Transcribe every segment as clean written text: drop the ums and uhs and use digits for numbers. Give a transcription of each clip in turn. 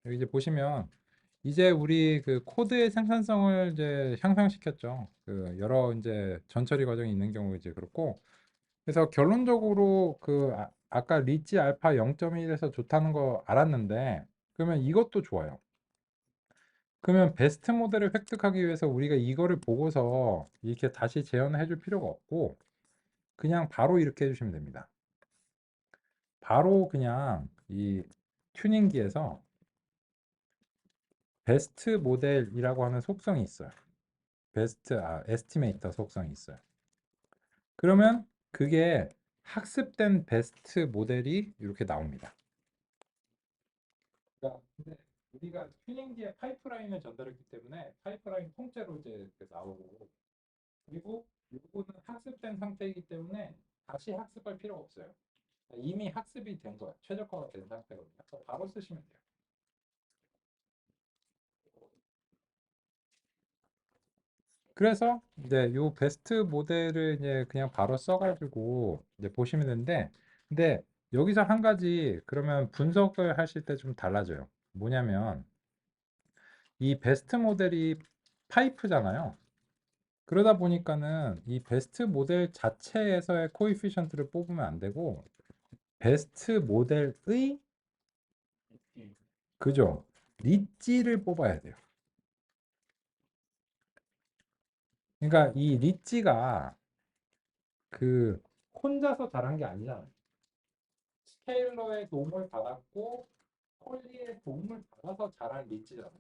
여기 이제 보시면 이제 우리 그 코드의 생산성을 이제 향상시켰죠. 그 여러 이제 전처리 과정이 있는 경우 이제 그렇고 그래서 결론적으로 그 아까 리치 알파 0.1에서 좋다는 거 알았는데 그러면 이것도 좋아요. 그러면 베스트 모델을 획득하기 위해서 우리가 이거를 보고서 이렇게 다시 재현을 해줄 필요가 없고 그냥 바로 이렇게 해주시면 됩니다. 바로 그냥 이 튜닝기에서 베스트 모델이라고 하는 속성이 있어요. 에스티메이터 속성이 있어요. 그러면 그게 학습된 베스트 모델이 이렇게 나옵니다. 그러니까 근데 우리가 튜닝기에 파이프라인을 전달했기 때문에 파이프라인 통째로 이제 이렇게 나오고 그리고 요거는 학습된 상태이기 때문에 다시 학습할 필요가 없어요. 이미 학습이 된 거야. 최적화가 된 상태거든요. 그래서 바로 쓰시면 돼요. 그래서 이제 요 베스트 모델을 이제 그냥 바로 써가지고 이제 보시면 되는데, 근데 여기서 한 가지 그러면 분석을 하실 때 좀 달라져요. 뭐냐면 이 베스트 모델이 파이프잖아요. 그러다 보니까는 이 베스트 모델 자체에서의 코이피션트를 뽑으면 안 되고 베스트 모델의 그죠? 리찌를 뽑아야 돼요. 그러니까 이 리찌가 그 혼자서 자란 게 아니잖아요. 스케일러의 도움을 받았고 폴리의 도움을 받아서 자란 리치잖아요.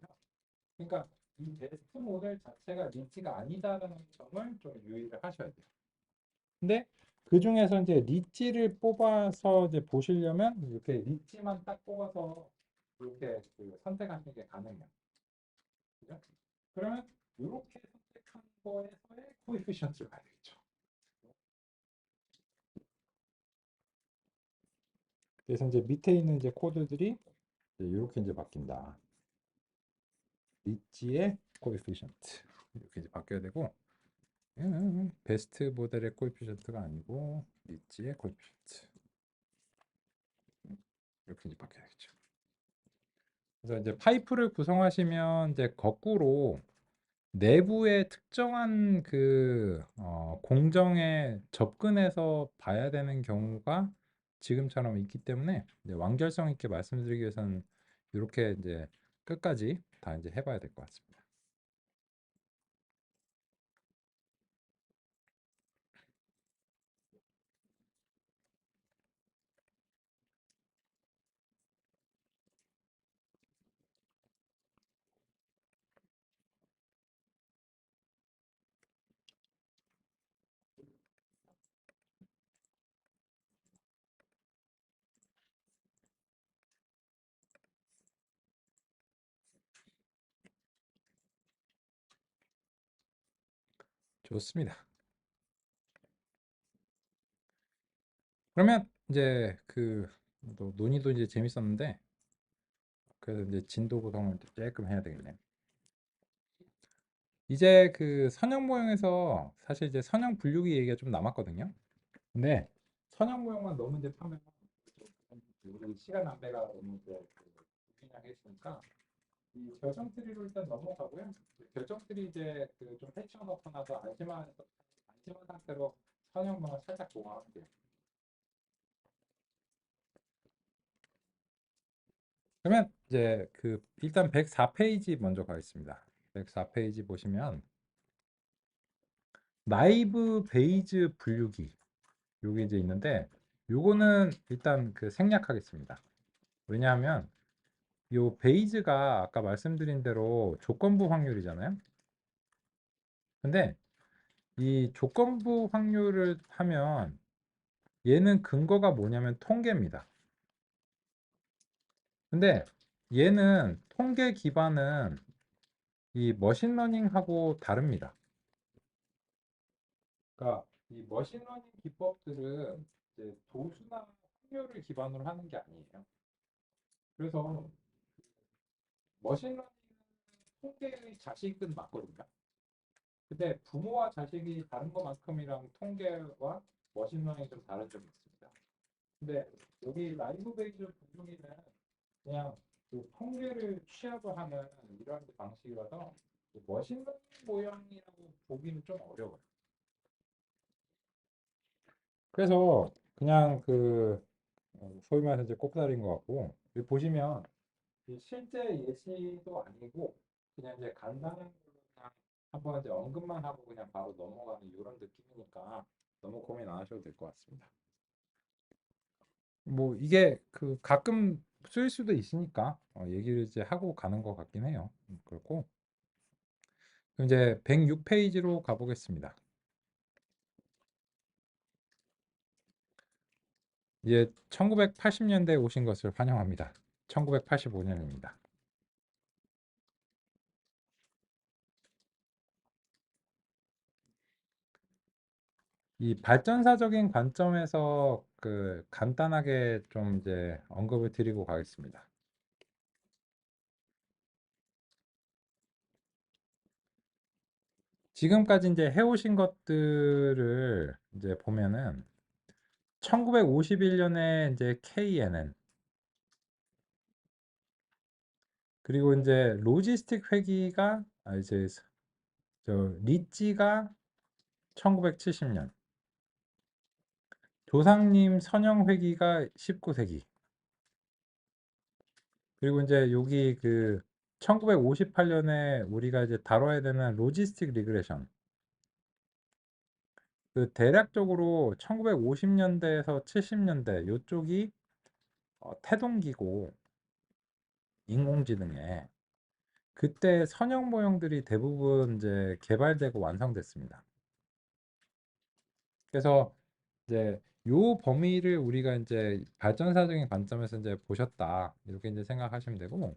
그러니까 이 베스트 모델 자체가 리치가 아니다라는 점을 좀 유의를 하셔야 돼요. 근데 그 중에서 이제 리치를 뽑아서 이제 보시려면 이렇게 리치만 딱 뽑아서 이렇게 그 선택하시는 게 가능해요. 그죠? 그러면 이렇게 선택한 거에서의 코에피션트를 봐야 되겠죠. 그래서 이제 밑에 있는 이제 코드들이 이렇게 이제 바뀐다. 리치의 코에피션트 이렇게 이제 바뀌어야 되고 얘는 베스트 모델의 코에피션트가 아니고 리치의 코에피션트 이렇게 이제 바뀌어야겠죠. 그래서 이제 파이프를 구성하시면 이제 거꾸로 내부의 특정한 그 공정에 접근해서 봐야 되는 경우가 지금처럼 있기 때문에 이제 완결성 있게 말씀드리기 위해서는 이렇게 이제 끝까지 다 이제 해봐야 될 것 같습니다. 좋습니다. 그러면 이제 그 논의도 이제 재밌었는데 그래서 이제 진도 구성을 조금 해야 되겠네요. 이제 그 선형 모형에서 사실 이제 선형 분류기 얘기가 좀 남았거든요. 근데 선형 모형만 너무 이제 파면 우리 시간 낭비가 너무 이제 고민하겠으니까 이 결정 트리로 일단 넘어가고요. 결정 트리 이제 그좀 해치워놓고 나서 안심한 상태로 선형 모형을 살짝 보강할게요. 그러면 이제 그 일단 104페이지 먼저 가겠습니다. 104페이지 보시면 나이브 베이즈 분류기 요게 이제 있는데 요거는 일단 그 생략하겠습니다. 왜냐하면 요 베이즈가 아까 말씀드린 대로 조건부 확률이잖아요. 근데 이 조건부 확률을 하면 얘는 근거가 뭐냐면 통계입니다. 근데 얘는 통계 기반은 이 머신러닝하고 다릅니다. 그러니까 이 머신러닝 기법들은 이제 도수나 확률을 기반으로 하는 게 아니에요. 그래서 머신러닝은 통계의 자식은 맞거든요. 근데 부모와 자식이 다른 것만큼이랑 통계와 머신러닝이 좀 다른 점이 있습니다. 근데 여기 라이브 베이즈 분류기는 그냥 그 통계를 취합을 하는 이런 방식이라서 그 머신러닝 모형이라고 보기는 좀 어려워요. 그래서 그냥 그 소위 말해서 이제 꼽사리인 것 같고 여기 보시면 이 실제 예시도 아니고 그냥 이제 간단한 걸로 그냥 한번 이제 언급만 하고 그냥 바로 넘어가는 이런 느낌이니까 너무 고민 안 하셔도 될 것 같습니다. 뭐 이게 그 가끔 쓰일 수도 있으니까 얘기를 이제 하고 가는 것 같긴 해요. 그렇고 그럼 이제 106페이지로 가보겠습니다. 이제 1980년대에 오신 것을 환영합니다. 1985년입니다. 이 발전사적인 관점에서 그 간단하게 좀 이제 언급을 드리고 가겠습니다. 지금까지 이제 해오신 것들을 이제 보면은 1951년에 이제 KNN 그리고 이제 로지스틱 회기가 이제 저 리찌가 1970년 조상님 선형 회기가 19세기 그리고 이제 여기 그 1958년에 우리가 이제 다뤄야 되는 로지스틱 리그레션 그 대략적으로 1950년대에서 70년대 요쪽이 태동기고 인공지능에 그때 선형 모형들이 대부분 이제 개발되고 완성됐습니다. 그래서 이제 요 범위를 우리가 이제 발전사적인 관점에서 이제 보셨다 이렇게 이제 생각하시면 되고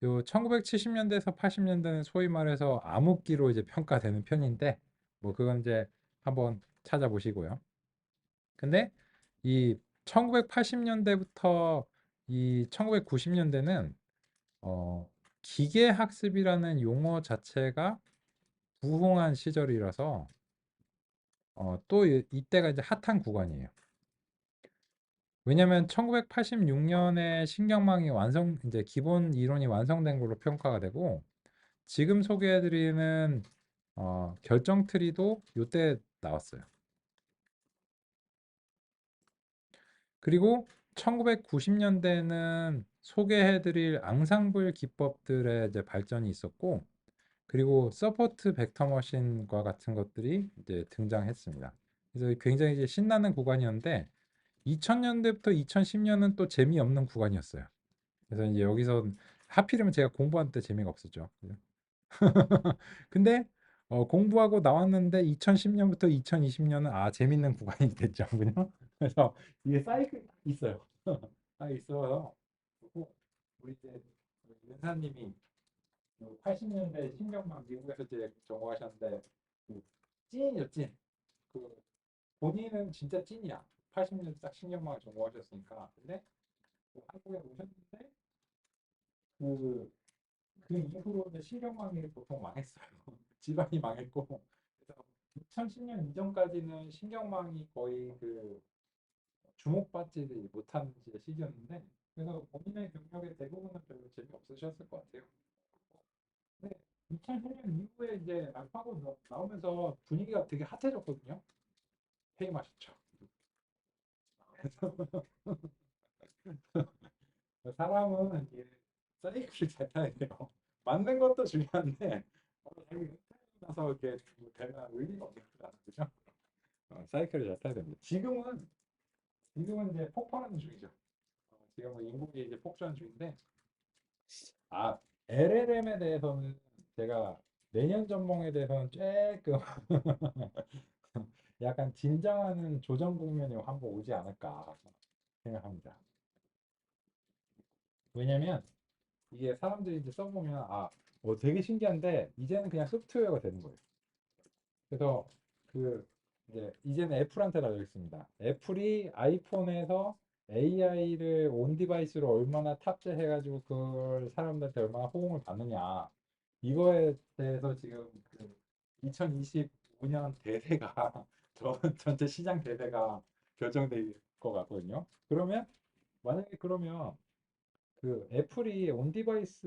요 1970년대에서 80년대는 소위 말해서 암흑기로 이제 평가되는 편인데 뭐 그건 이제 한번 찾아보시고요. 근데 이 1980년대부터 이 1990년대는 어, 기계학습이라는 용어 자체가 부흥한 시절이라서 또 이때가 이제 핫한 구간이에요. 왜냐하면 1986년에 신경망이 완성 이제 기본 이론이 완성된 걸로 평가가 되고 지금 소개해드리는 결정 트리도 이때 나왔어요. 그리고 1990년대에는 소개해드릴 앙상블 기법들의 이제 발전이 있었고 그리고 서포트 벡터 머신과 같은 것들이 이제 등장했습니다. 그래서 굉장히 이제 신나는 구간이었는데 2000년대부터 2010년은 또 재미없는 구간이었어요. 그래서 이제 여기서 하필이면 제가 공부할 때 재미가 없었죠. 근데 공부하고 나왔는데 2010년부터 2020년은 재밌는 구간이 됐죠. 그냥 그래서 이게 사이클이 있어요. 있어요. 그리고 우리 이제 은사님이 80년대 신경막 미국에서 이제 전공하셨는데 그 찐이죠, 찐. 그 본인은 진짜 찐이야. 80년대 딱 신경막을 전공하셨으니까. 근데 그 한국에 오셨는데 그, 그 이후로 이제 신경망이 보통 망했어요. 집안이 망했고. 그래서 2010년 이전까지는 신경망이 거의 그 주목받지 못한 시기였는데 그래서 본인의 경력의 대부분은 별로 재미없으셨을 것 같아요. 근데 2010년 이후에 이제 알파고 나오면서 분위기가 되게 핫해졌거든요. 해임하셨죠. 사람은 이게 사이클을 잘 타야 돼요. 맞는 것도 중요한데 자기 은퇴하고 나서 이렇게 뭐 되면 의미가 없는 거잖아, 그죠? 사이클을 잘 타야 됩니다. 지금은 이제 폭발하는 중이죠. 지금은 인구가 이제 폭주하는 중인데 아 LLM에 대해서는 제가 내년 전망에 대해서는 조금 약간 진정하는 조정 국면이 한번 오지 않을까 생각합니다. 왜냐면 이게 사람들이 이제 써보면 되게 신기한데 이제는 그냥 소프트웨어가 되는 거예요. 그래서 그 이제는 애플한테 달려 있습니다. 애플이 아이폰에서 AI를 온 디바이스로 얼마나 탑재해가지고 그걸 사람들한테 얼마나 호응을 받느냐 이거에 대해서 지금 그 2025년 대세가 전체 시장 대세가 결정될 것 같거든요. 그러면 만약에 그러면 그 애플이 온 디바이스로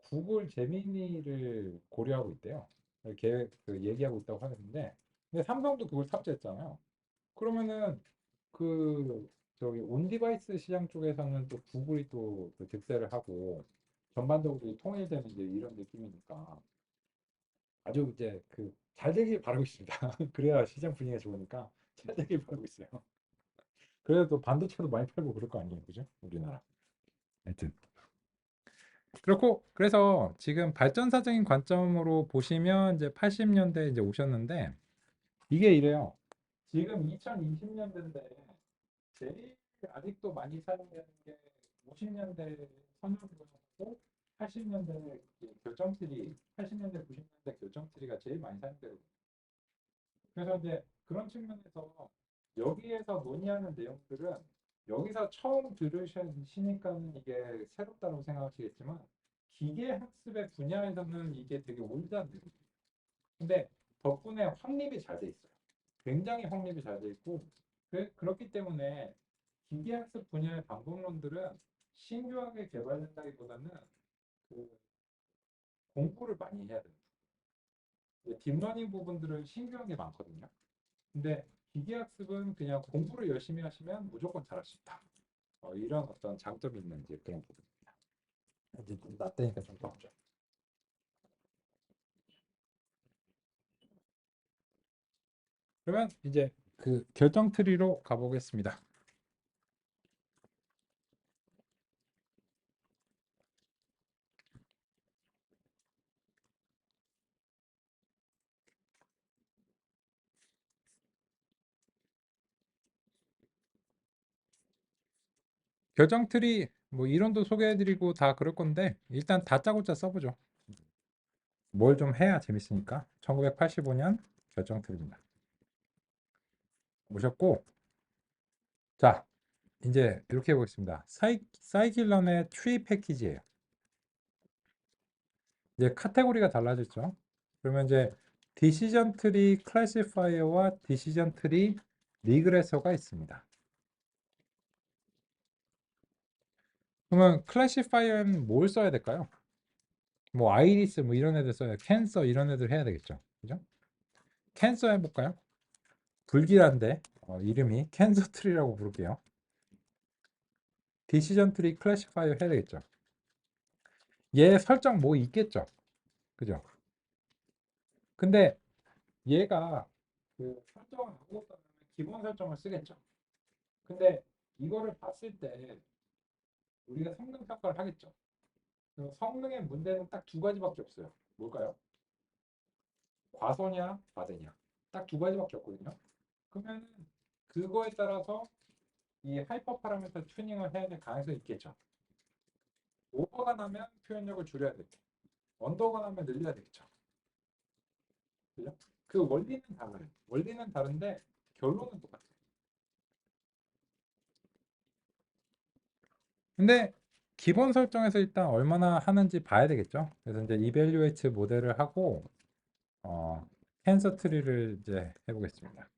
구글 제미니를 고려하고 있대요. 계획 그 얘기하고 있다고 하는데, 근데 삼성도 그걸 탑재했잖아요. 그러면은 그 저기 온 디바이스 시장 쪽에서는 또 구글이 또그 득세를 하고 전반적으로 통일되는 이제 이런 느낌이니까 아주 이제 그 잘 되길 바라고 있습니다. 그래야 시장 분위기가 좋으니까 잘 되길 바라고 있어요. 그래도 반도체도 많이 팔고 그럴 거 아니에요, 그죠? 우리나라. 하여튼 그렇고 그래서 지금 발전사적인 관점으로 보시면 이제 80년대 이제 오셨는데 이게 이래요. 지금 2020년대인데 제일 아직도 많이 사용되는 게 50년대 선형도하고 80년대 결정트리, 80년대 90년대 결정트리가 제일 많이 사용되거든요. 그래서 이제 그런 측면에서 여기에서 논의하는 내용들은 여기서 처음 들으시니까는 이게 새롭다고 생각하시겠지만 기계 학습의 분야에서는 이게 되게 올드한 내용이에요. 근데 덕분에 확립이 잘 돼 있어요. 굉장히 확립이 잘 돼 있고 그렇기 때문에 기계 학습 분야의 방법론들은 신규하게 개발된다기보다는 그 공부를 많이 해야 됩니다. 딥러닝 부분들은 신규한 게 많거든요. 근데 기계학습은 그냥 공부를 열심히 하시면 무조건 잘할 수 있다. 이런 어떤 장점이 있는 이제 그런 부분입니다. 이제 좀 낮다니까 좀 덥죠. 그러면 이제 그 결정 트리로 가보겠습니다. 결정 트리 뭐 이론도 소개해드리고 다 그럴 건데 일단 다짜고짜 써보죠. 뭘 좀 해야 재밌으니까. 1985년 결정 트리입니다. 오셨고 자 이제 이렇게 해보겠습니다. 사이클런의 트리 패키지예요. 이제 카테고리가 달라졌죠. 그러면 이제 디시전 트리 클래시파이어와 디시전 트리 리그레서가 있습니다. 그러면 클래시파이어는 뭘 써야 될까요? 뭐 아이리스 뭐 이런 애들 써야 캔서 이런 애들 해야 되겠죠. 그죠? 캔서 해볼까요? 불길한데 이름이 캔서 트리라고 부를게요. 디시전 트리 클래시파이어 해야 되겠죠. 얘 설정 뭐 있겠죠. 그죠? 근데 얘가 그 설정을 하고 있다면 기본 설정을 쓰겠죠. 근데 이거를 봤을 때 우리가 성능 평가를 하겠죠. 성능의 문제는 딱 두 가지밖에 없어요. 뭘까요? 과소냐, 과대냐. 딱 두 가지밖에 없거든요. 그러면 그거에 따라서 이 하이퍼 파라미터 튜닝을 해야 될 가능성이 있겠죠. 오버가 나면 표현력을 줄여야 되겠죠. 언더가 나면 늘려야 되겠죠. 그죠? 그 원리는 달라요. 원리는 다른데 결론은 똑같아요. 근데 기본 설정에서 일단 얼마나 하는지 봐야 되겠죠. 그래서 이제 이벨리웨이트 모델을 하고 캔서 트리를 이제 해보겠습니다.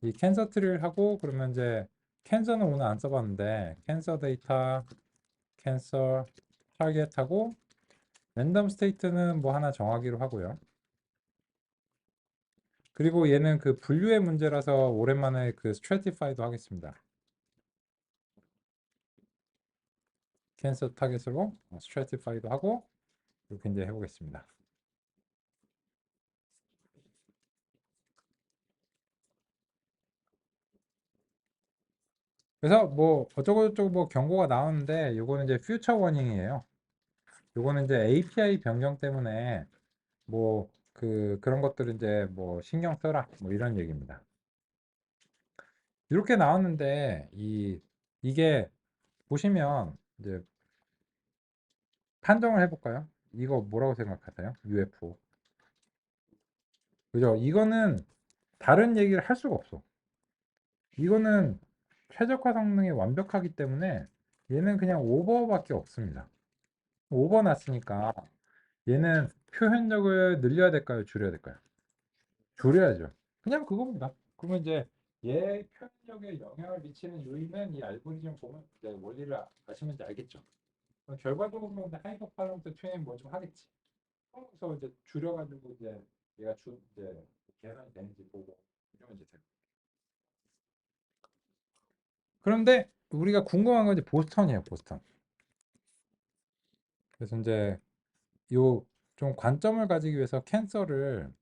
이 캔서 트리를 하고 그러면 이제 캔서는 오늘 안 써봤는데 캔서 데이터, 캔서 타겟하고 랜덤 스테이트는 뭐 하나 정하기로 하고요. 그리고 얘는 그 분류의 문제라서 오랜만에 그 스트래티파이도 하겠습니다. 캔서 타겟으로 스트래티파이도 하고 이렇게 이제 해보겠습니다. 그래서 뭐 어쩌고저쩌고 뭐 경고가 나오는데 요거는 이제 퓨처 워닝이에요. 요거는 이제 API 변경 때문에 뭐 그런 것들은 이제 뭐 신경 써라 뭐 이런 얘기입니다. 이렇게 나왔는데 이게 보시면 이제 판정을 해볼까요? 이거 뭐라고 생각하세요? UFO. 그죠? 이거는 다른 얘기를 할 수가 없어. 이거는 최적화 성능이 완벽하기 때문에 얘는 그냥 오버밖에 없습니다. 오버 났으니까 얘는 표현력을 늘려야 될까요? 줄여야 될까요? 줄여야죠. 그냥 그겁니다. 그러면 이제 얘 표현력에 영향을 미치는 요인은 이 알고리즘 보면 이제 원리를 아시면 이제 알겠죠. 결과적으로 근데 하이퍼 파라미터 튜닝 뭐 좀 하겠지. 그래서 이제 줄여가지고 이제 얘가 이제 계산이 되는지 보고 이러면 이제 돼. 그런데 우리가 궁금한 건 이제 보스턴이에요, 보스턴. 그래서 이제 요 좀 관점을 가지기 위해서 캔서를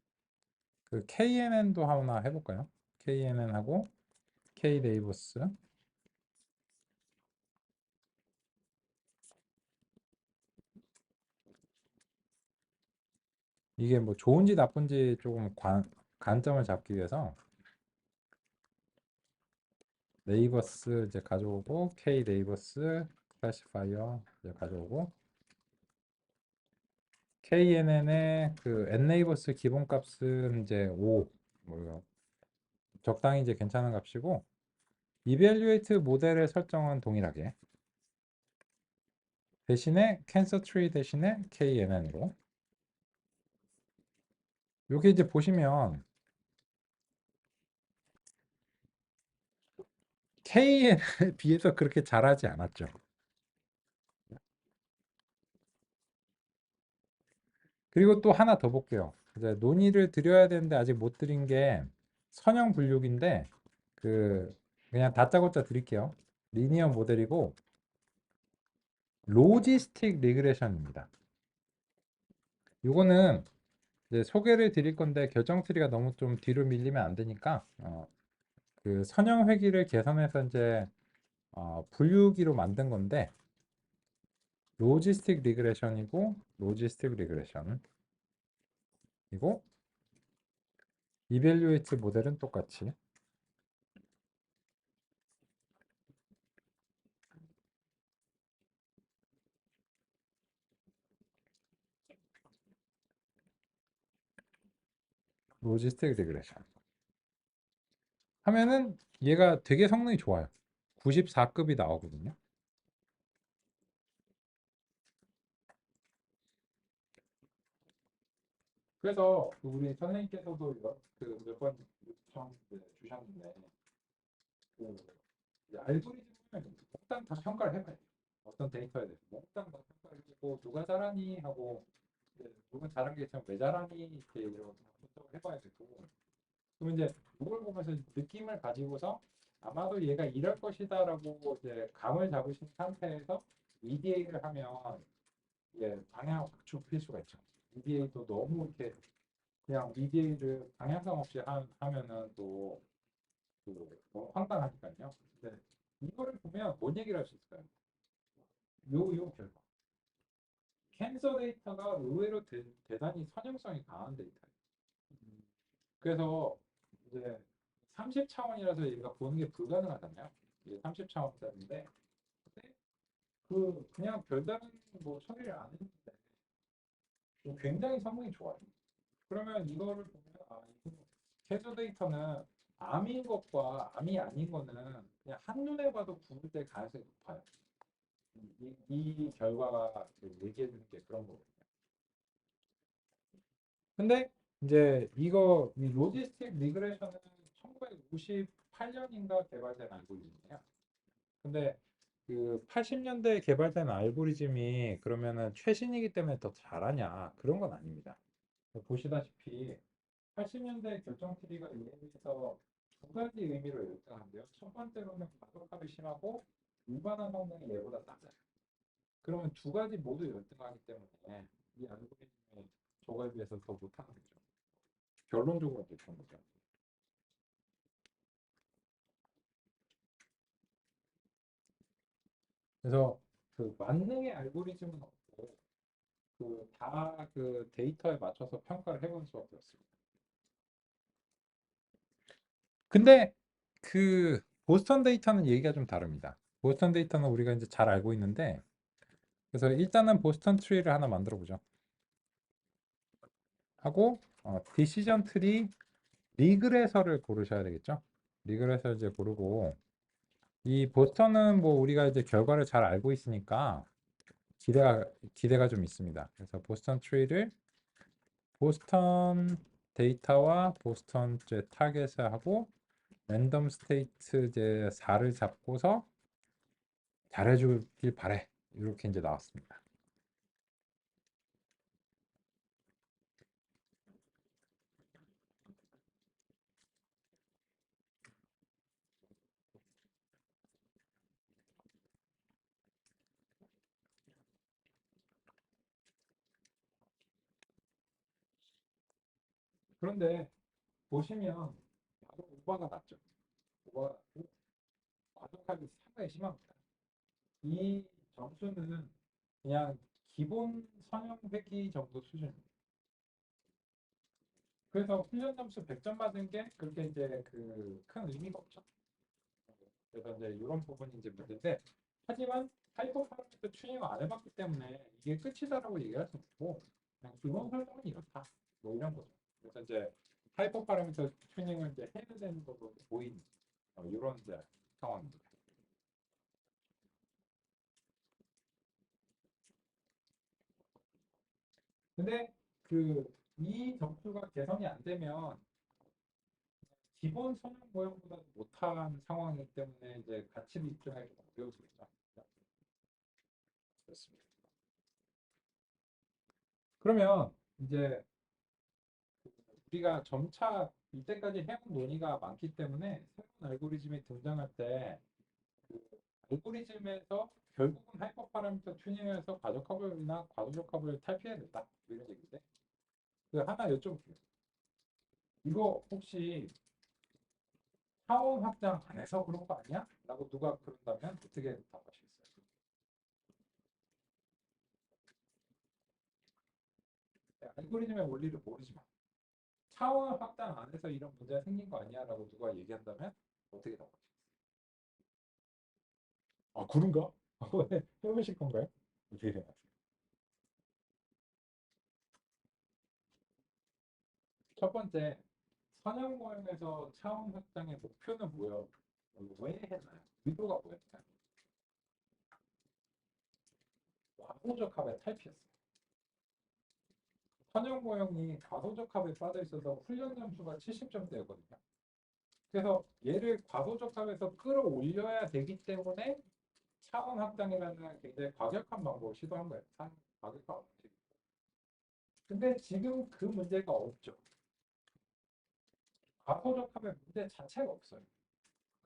그 KNN도 하나 해볼까요? KNN하고 K 네이버스 이게 뭐 좋은지 나쁜지 조금 관점을 잡기 위해서 네이버스 이제 가져오고 K 네이버스 클래시파이어 이제 가져오고 KNN의 그 n네이버스 기본값은 이제 5 뭐 적당히 이제 괜찮은 값이고 이벨리웨이트 모델의 설정은 동일하게 대신에 캔서 트리 대신에 KNN으로 여기 이제 보시면 KNN에 비해서 그렇게 잘하지 않았죠. 그리고 또 하나 더 볼게요. 이제 논의를 드려야 되는데 아직 못 드린 게 선형 분류기인데 그 그냥 다짜고짜 드릴게요. 리니어 모델이고 로지스틱 리그레션입니다. 요거는 이제 소개를 드릴 건데 결정 트리가 너무 좀 뒤로 밀리면 안 되니까 그 선형 회귀를 계산해서 이제 분류기로 만든 건데 로지스틱 리그레션이고 로지스틱 리그레션 이고 이벨리웨이트 모델은 똑같이 로지스틱 리그레션 하면은 얘가 되게 성능이 좋아요. 94급이 나오거든요. 그래서 그 우리 선생님께서도 그몇번 요청 주셨는데 그 이제 알고리즘을 일단 다 평가를 해봐야 돼요. 어떤 데이터에 대해서 일단 다 평가를 해보고 누가 잘하니 하고 누가 잘한 게 있으면 왜 잘하니 이렇게 이런 분석을 해봐야 되고 그럼 이제 그걸 보면서 느낌을 가지고서 아마도 얘가 이럴 것이다라고 이제 감을 잡으신 상태에서 EDA를 하면 방향을 확 좁힐 수가 있죠. EDA도 너무 이렇게 그냥 EDA를 방향성 없이 하면은 너무 황당하니까요. 근데 이거를 보면 뭔 얘기를 할 수 있을까요? 요 결과. 캔서 데이터가 의외로 대단히 선형성이 강한 데이터예요. 그래서 이제 30차원이라서 얘가 보는 게 불가능하잖아요. 이게 30차원짜리인데 근데 그냥 별다른 뭐 처리를 안 했는데 굉장히 성능이 좋아요. 그러면 이거를 보면 이거 캐저 데이터는 암인 것과 암이 아닌 거는 그냥 한눈에 봐도 구분될 가능성이 높아요. 이 결과가 얘기해 주는 게 그런 거거든요. 근데 이제 이 로지스틱 리그레션은 1958년인가 개발된 알고리즘이에요. 근데 그 80년대에 개발된 알고리즘이 그러면은 최신이기 때문에 더 잘하냐? 그런 건 아닙니다. 보시다시피 80년대 결정 트리가 이해해서 두 가지 의미로 열등한데요. 첫 번째로는 가속함이 심하고 일반화 성능이 얘보다 낮아요. 그러면 두 가지 모두 열등하기 때문에 이 알고리즘이 저거에 비해서 더 못하는 거죠. 결론적으로 그렇게 거죠. 그래서 그 만능의 알고리즘은 없고 다 데이터에 맞춰서 평가를 해본 수밖에 없습니다. 근데 그 보스턴 데이터는 얘기가 좀 다릅니다. 보스턴 데이터는 우리가 이제 잘 알고 있는데 그래서 일단은 보스턴 트리를 하나 만들어 보죠. 하고 디시전 트리 리그레서를 고르셔야 되겠죠. 리그레서 이제 고르고 이 보스턴은 뭐 우리가 이제 결과를 잘 알고 있으니까 기대가 좀 있습니다. 그래서 보스턴 트리를 보스턴 데이터와 보스턴 타겟을 하고 랜덤 스테이트 이제 4를 잡고서 잘해주길 바래. 이렇게 이제 나왔습니다. 그런데 보시면 바로 오버가 났죠. 오버가 났고 과속하기 상당히 심합니다. 이 점수는 그냥 기본 선형 회기 정도 수준입니다. 그래서 훈련 점수 100점 받은 게 그렇게 이제 그 큰 의미가 없죠. 그래서 이제 이런 부분이 이제 문제인데, 하지만 하이퍼 파라미터 튜닝을 안 해봤기 때문에 이게 끝이다라고 얘기할 수 없고 그냥 기본 설정은 이렇다 뭐 이런 거죠. 그래서 이제 하이퍼 파라미터 튜닝을 이제 해야 되는 걸로 보이는 이런 이제 상황입니다. 근데 그 이 점수가 개선이 안 되면 기본 선형 모형보다 못한 상황이기 때문에 이제 가치를 입증하기 좀 어려워지겠죠. 그렇습니다. 그러면 이제 우리가 점차 이때까지 해온 논의가 많기 때문에 새로운 알고리즘이 등장할 때 그 알고리즘에서 결국은 하이퍼 파라미터 튜닝해서 과적합을이나 과소적합을 탈피해야 된다 이런 얘기인데 그 하나 여쭤볼게요. 이거 혹시 차원 확장 안 해서 그런 거 아니야? 라고 누가 그런다면 어떻게 답하시겠어요? 네, 알고리즘의 원리를 모르지만 차원 확장 안 해서 이런 문제가 생긴 거 아니야? 라고 누가 얘기한다면 어떻게 답하시겠어요? 아, 그런가? 해보실 건가요? 어떻게 생각하세요? 첫 번째, 선형 모형에서 차원 확장의 목표는 뭐예요? 왜 했나요? 의도가 뭐였나요? 과소적합의 탈피였어요. 선형 모형이 과소적합에 빠져 있어서 훈련 점수가 70점대였거든요. 그래서 얘를 과소적합에서 끌어올려야 되기 때문에 차원 확장이라는 굉장히 과격한 방법을 시도한 거예요. 과격한 방식. 근데 지금 그 문제가 없죠. 과소적합의 문제 자체가 없어요.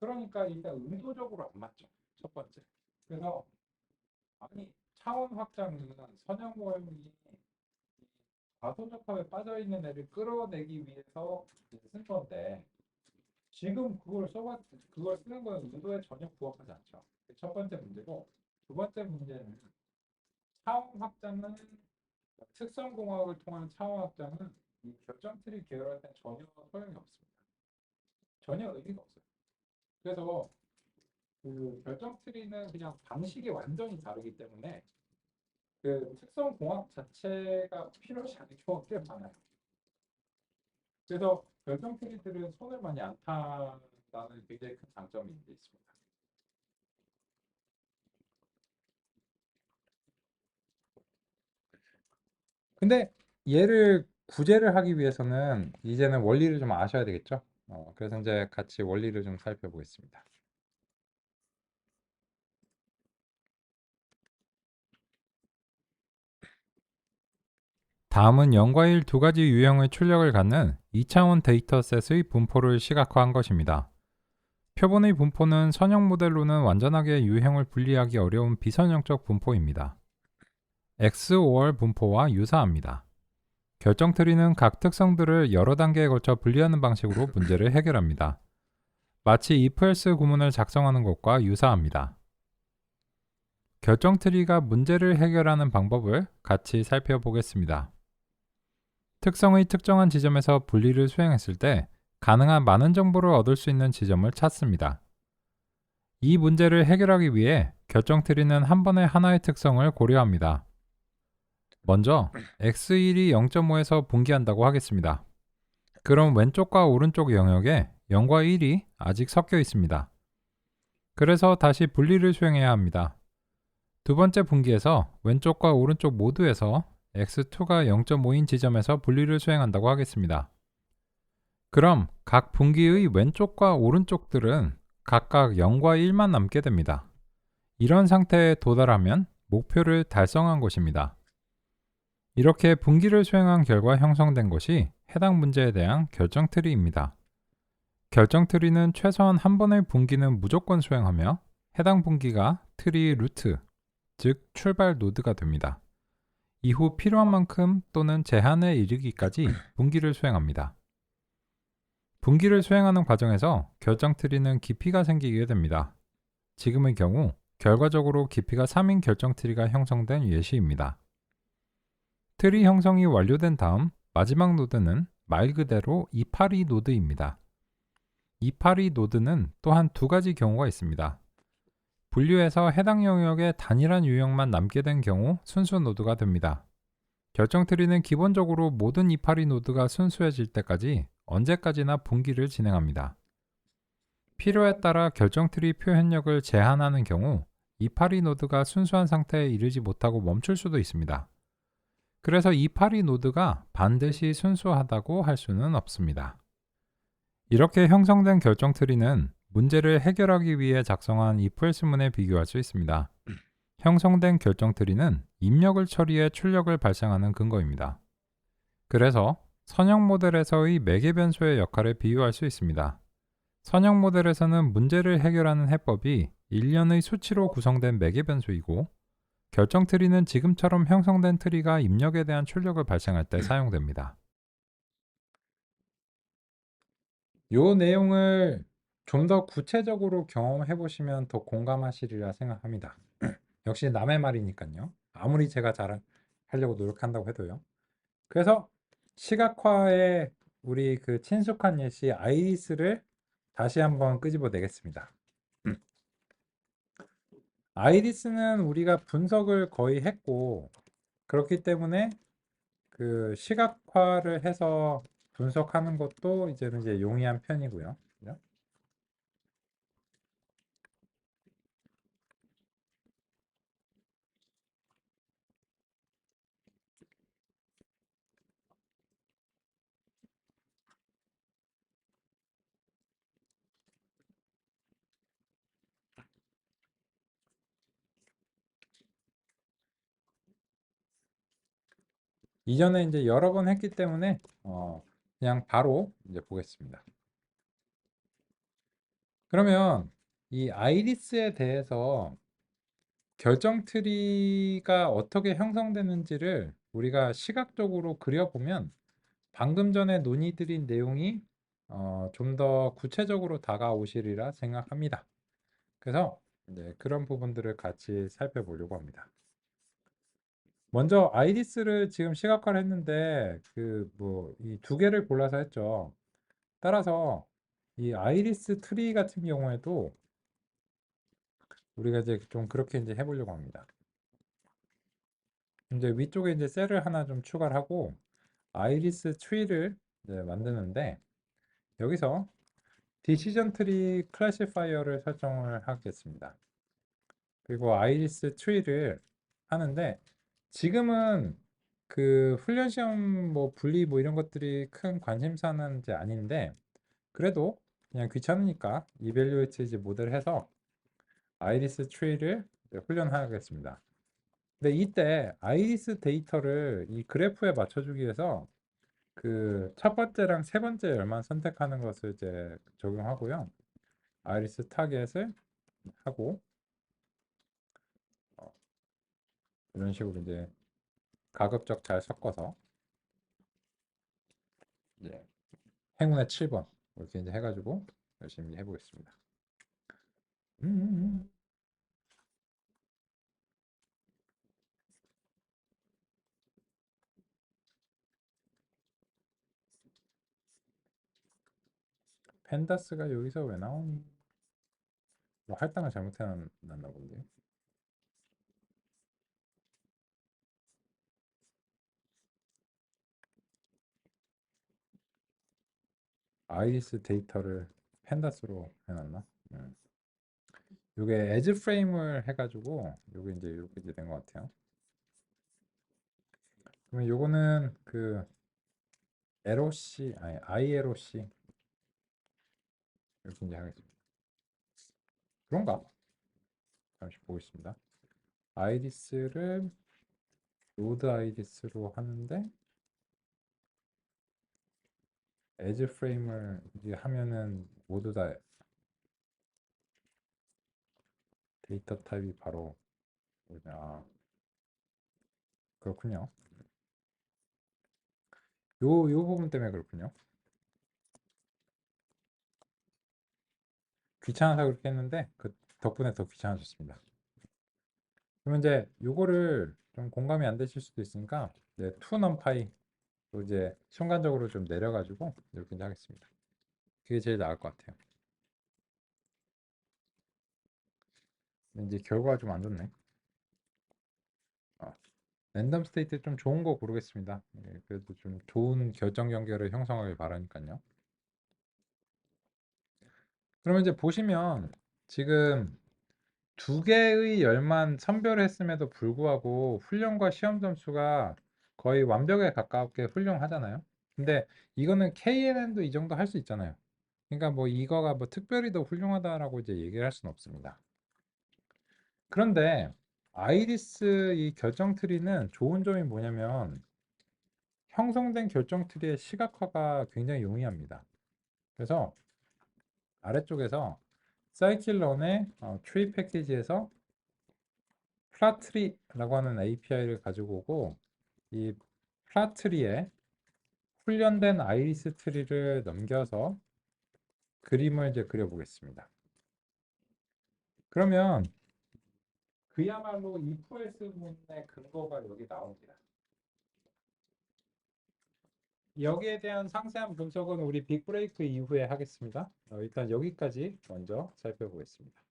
그러니까 일단 의도적으로 안 맞죠. 첫 번째. 그래서 아니 차원 확장은 선형 모형이 과소적합에 빠져 있는 애를 끌어내기 위해서 쓴 건데 지금 그걸 쓰는 건 의도에 전혀 부합하지 않죠. 첫 번째 문제고 두 번째 문제는 차원 확장은 특성공학을 통한 차원 확장은 이 결정 트리 계열할 때 전혀 소용이 없습니다. 전혀 의미가 없어요. 그래서 그 결정 트리는 그냥 방식이 완전히 다르기 때문에 그 특성 공학 자체가 필요하지 않은 경우가 꽤 많아요. 그래서 결정 트리들은 손을 많이 안 탄다는 굉장히 큰 장점이 있습니다. 근데 얘를 구제를 하기 위해서는 이제는 원리를 좀 아셔야 되겠죠? 그래서 이제 같이 원리를 좀 살펴보겠습니다. 다음은 0과 1 두 가지 유형의 출력을 갖는 2차원 데이터셋의 분포를 시각화한 것입니다. 표본의 분포는 선형 모델로는 완전하게 유형을 분리하기 어려운 비선형적 분포입니다. XOR 분포와 유사합니다. 결정 트리는 각 특성들을 여러 단계에 걸쳐 분리하는 방식으로 문제를 해결합니다. 마치 if-else 구문을 작성하는 것과 유사합니다. 결정 트리가 문제를 해결하는 방법을 같이 살펴보겠습니다. 특성의 특정한 지점에서 분리를 수행했을 때 가능한 많은 정보를 얻을 수 있는 지점을 찾습니다. 이 문제를 해결하기 위해 결정 트리는 한 번에 하나의 특성을 고려합니다. 먼저 x1이 0.5에서 분기한다고 하겠습니다. 그럼 왼쪽과 오른쪽 영역에 0과 1이 아직 섞여 있습니다. 그래서 다시 분리를 수행해야 합니다. 두 번째 분기에서 왼쪽과 오른쪽 모두에서 x2가 0.5인 지점에서 분리를 수행한다고 하겠습니다. 그럼 각 분기의 왼쪽과 오른쪽들은 각각 0과 1만 남게 됩니다. 이런 상태에 도달하면 목표를 달성한 것입니다. 이렇게 분기를 수행한 결과 형성된 것이 해당 문제에 대한 결정 트리입니다. 결정 트리는 최소한 한 번의 분기는 무조건 수행하며 해당 분기가 트리 루트, 즉 출발 노드가 됩니다. 이후 필요한 만큼 또는 제한에 이르기까지 분기를 수행합니다. 분기를 수행하는 과정에서 결정 트리는 깊이가 생기게 됩니다. 지금의 경우 결과적으로 깊이가 3인 결정 트리가 형성된 예시입니다. 트리 형성이 완료된 다음 마지막 노드는 말 그대로 이파리 노드입니다. 이파리 노드는 또한 두 가지 경우가 있습니다. 분류해서 해당 영역에 단일한 유형만 남게 된 경우 순수 노드가 됩니다. 결정 트리는 기본적으로 모든 이파리 노드가 순수해질 때까지 언제까지나 분기를 진행합니다. 필요에 따라 결정 트리 표현력을 제한하는 경우 이파리 노드가 순수한 상태에 이르지 못하고 멈출 수도 있습니다. 그래서 이파리 노드가 반드시 순수하다고 할 수는 없습니다. 이렇게 형성된 결정 트리는 문제를 해결하기 위해 작성한 ifelse문에 비교할 수 있습니다. 형성된 결정 트리는 입력을 처리해 출력을 발생하는 근거입니다. 그래서 선형 모델에서의 매개 변수의 역할에 비유할 수 있습니다. 선형 모델에서는 문제를 해결하는 해법이 일련의 수치로 구성된 매개 변수이고 결정 트리는 지금처럼 형성된 트리가 입력에 대한 출력을 발생할 때 사용됩니다. 요 내용을 좀 더 구체적으로 경험해 보시면 더 공감하시리라 생각합니다. 역시 남의 말이니까요. 아무리 제가 잘 하려고 노력한다고 해도요. 그래서 시각화에 우리 그 친숙한 예시 아이리스를 다시 한번 끄집어 내겠습니다. 아이리스는 우리가 분석을 거의 했고 그렇기 때문에 그 시각화를 해서 분석하는 것도 이제는 이제 용이한 편이고요. 그죠? 이전에 이제 여러 번 했기 때문에 그냥 바로 이제 보겠습니다. 그러면 이 아이리스에 대해서 결정 트리가 어떻게 형성되는지를 우리가 시각적으로 그려보면 방금 전에 논의드린 내용이 좀 더 구체적으로 다가오시리라 생각합니다. 그래서 네, 그런 부분들을 같이 살펴보려고 합니다. 먼저 아이리스를 지금 시각화를 했는데 그 뭐 이 두 개를 골라서 했죠. 따라서 이 아이리스 트리 같은 경우에도 우리가 이제 좀 그렇게 이제 해보려고 합니다. 이제 위쪽에 이제 셀을 하나 좀 추가를 하고 아이리스 트리를 이제 만드는데 여기서 디시전 트리 클래시파이어를 설정을 하겠습니다. 그리고 아이리스 트리를 하는데 지금은 그 훈련 시험 뭐 분리 뭐 이런 것들이 큰 관심사는 이제 아닌데 그래도 그냥 귀찮으니까 이벨리웨이트 이제 모델 해서 아이리스 트리를 훈련하겠습니다. 근데 이때 아이리스 데이터를 이 그래프에 맞춰주기 위해서 그 첫 번째랑 세 번째 열만 선택하는 것을 이제 적용하고요. 아이리스 타겟을 하고 어, 이런 식으로 이제 가급적 잘 섞어서 이제 행운의 7번 이렇게 이제 해가지고 열심히 해보겠습니다. 음, 음, 음. 펜다스가 여기서 왜 나오니? 뭐 할당을 잘못해 놨나 본데요. 아이리스 데이터를 펜다스로 해놨나? 요게 에즈 프레임을 해가지고 요게 이제 이렇게 이제 된 것 같아요. 그러면 요거는 그 LOC 아니 ILOC 이렇게 이제 하겠습니다. 그런가? 잠시 보겠습니다. 아이리스를 노드 아이리스로 하는데 에즈 프레임을 이제 하면은 모두 다 데이터 타입이 바로 뭐냐. 그렇군요. 요 부분 때문에 그렇군요. 귀찮아서 그렇게 했는데 그 덕분에 더 귀찮아졌습니다. 그러면 이제 요거를 좀 공감이 안 되실 수도 있으니까 이제 2 numPy 또 이제 순간적으로 좀 내려가지고 이렇게 이제 하겠습니다. 그게 제일 나을 것 같아요. 근데 이제 결과가 좀 안 좋네. 랜덤 스테이트 좀 좋은 거 고르겠습니다. 예, 그래도 좀 좋은 결정 연결을 형성하길 바라니까요. 그러면 이제 보시면 지금 두 개의 열만 선별했음에도 불구하고 훈련과 시험 점수가 거의 완벽에 가깝게 훌륭하잖아요. 근데 이거는 KNN도 이 정도 할 수 있잖아요. 그러니까 뭐 이거가 뭐 특별히 더 훌륭하다라고 이제 얘기를 할 수는 없습니다. 그런데 아이리스 이 결정 트리는 좋은 점이 뭐냐면 형성된 결정 트리의 시각화가 굉장히 용이합니다. 그래서 아래쪽에서 사이클런의 트리 패키지에서 플라트리라고 하는 API를 가지고 오고 이 플라트리에 훈련된 아이리스 트리를 넘겨서 그림을 이제 그려보겠습니다. 그러면 그야말로 if-else 문의 근거가 여기 나옵니다. 여기에 대한 상세한 분석은 우리 빅브레이크 이후에 하겠습니다. 일단 여기까지 먼저 살펴보겠습니다.